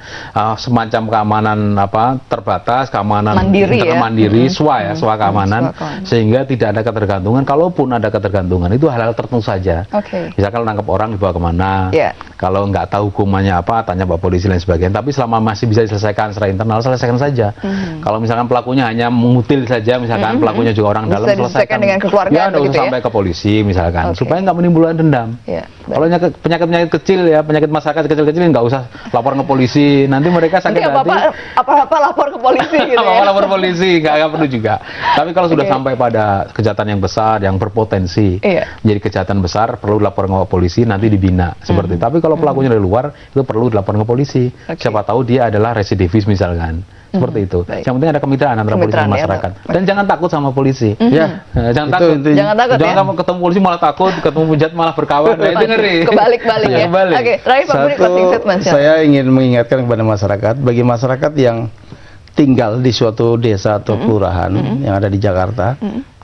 Speaker 3: semacam keamanan terbatas, keamanan mandiri, SWA keamanan, sehingga tidak ada ketergantungan. Kalaupun ada ketergantungan itu hal-hal tertentu saja. Misalkan nangkap orang orang dibawa kemana.
Speaker 5: Iya.
Speaker 3: Kalau nggak tahu hukumannya apa, tanya Pak Polisi dan sebagainya. Tapi selama masih bisa diselesaikan secara internal, selesaikan saja. Kalau misalkan pelakunya hanya mengutil saja, misalkan pelakunya juga orang dalam,
Speaker 5: Bisa diselesaikan dengan keluarga
Speaker 3: Ya, nggak
Speaker 5: begitu
Speaker 3: usah
Speaker 5: ya?
Speaker 3: sampai ke polisi misalkan,
Speaker 5: Oke.
Speaker 3: supaya nggak menimbulkan dendam.
Speaker 5: Iya, baik.
Speaker 3: Kalau penyakit-penyakit kecil ya, penyakit masyarakat kecil-kecil nggak usah lapor ke polisi. Nanti mereka sakit
Speaker 5: Nanti apa-apa lapor ke polisi gitu ya.
Speaker 3: apa-apa lapor polisi, nggak perlu juga. Tapi kalau sudah
Speaker 5: Oke.
Speaker 3: sampai pada kejahatan yang besar, yang berpotensi
Speaker 5: Iya.
Speaker 3: jadi kejahatan besar, perlu lapor ke polisi, nanti dibina seperti itu. Tapi kalau pelakunya dari luar, itu perlu dilapor ke polisi.
Speaker 5: Oke.
Speaker 3: Siapa tahu dia adalah residivis misalkan. Seperti itu.
Speaker 5: Baik.
Speaker 3: Yang penting ada kemitraan antara polisi dan
Speaker 5: Kemitraan ya,
Speaker 3: masyarakat.
Speaker 5: Pak.
Speaker 3: Dan jangan takut sama polisi.
Speaker 6: Ya,
Speaker 3: Jangan
Speaker 6: itu
Speaker 3: takut.
Speaker 6: intinya.
Speaker 5: Jangan takut
Speaker 3: Jangan
Speaker 5: ya.
Speaker 3: kamu ketemu polisi malah takut, ketemu penjahat malah berkawan. Nah, itu ngeri.
Speaker 5: Kebalik-balik ya.
Speaker 3: Kebalik.
Speaker 5: Oke, terakhir Pak Budi closing statement. silakan.
Speaker 6: Saya ingin mengingatkan kepada masyarakat, bagi masyarakat yang tinggal di suatu desa atau kelurahan yang ada di Jakarta,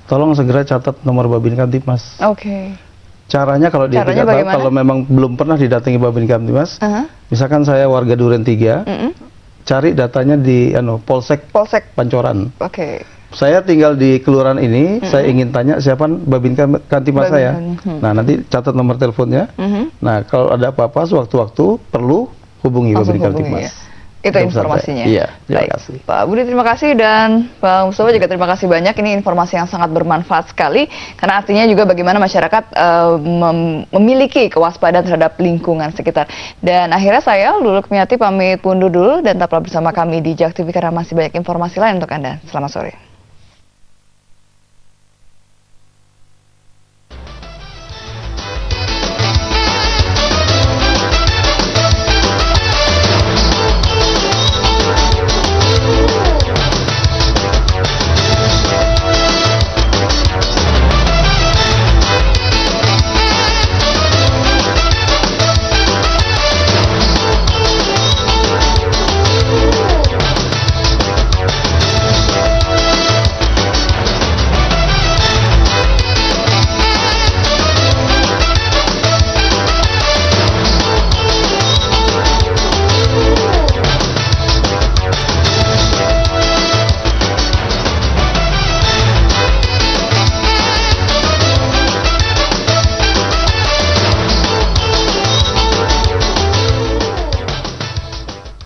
Speaker 6: tolong segera catat nomor Babin Kamtibmas.
Speaker 5: Oke.
Speaker 6: Caranya kalau dia
Speaker 5: Caranya
Speaker 6: tidak tahu,
Speaker 5: bagaimana?
Speaker 6: kalau memang belum pernah didatangi Babin Kamtibmas,
Speaker 5: Aha.
Speaker 6: misalkan saya warga Duren 3, cari datanya di Polsek
Speaker 5: Polsek.
Speaker 6: Pancoran.
Speaker 5: Oke.
Speaker 6: Saya tinggal di kelurahan ini, saya ingin tanya siapa Babin Kamtibmas saya.
Speaker 5: Babin.
Speaker 6: Nah, nanti catat nomor teleponnya. Nah, kalau ada apa-apa sewaktu-waktu perlu hubungi
Speaker 5: Langsung
Speaker 6: Babin
Speaker 5: hubungi
Speaker 6: Kamtibmas.
Speaker 5: ya. Itu
Speaker 6: Itu pesan
Speaker 5: informasinya.
Speaker 6: saya. Iya, terima
Speaker 5: Baik.
Speaker 6: kasih.
Speaker 5: Pak Budi terima kasih dan Pak Mustafa juga terima kasih banyak. Ini informasi yang sangat bermanfaat sekali karena artinya juga bagaimana masyarakat memiliki kewaspadaan terhadap lingkungan sekitar. Dan akhirnya saya Lulu Kemiati pamit undur dulu dan tetaplah bersama kami di JAK TV karena masih banyak informasi lain untuk Anda. Selamat sore.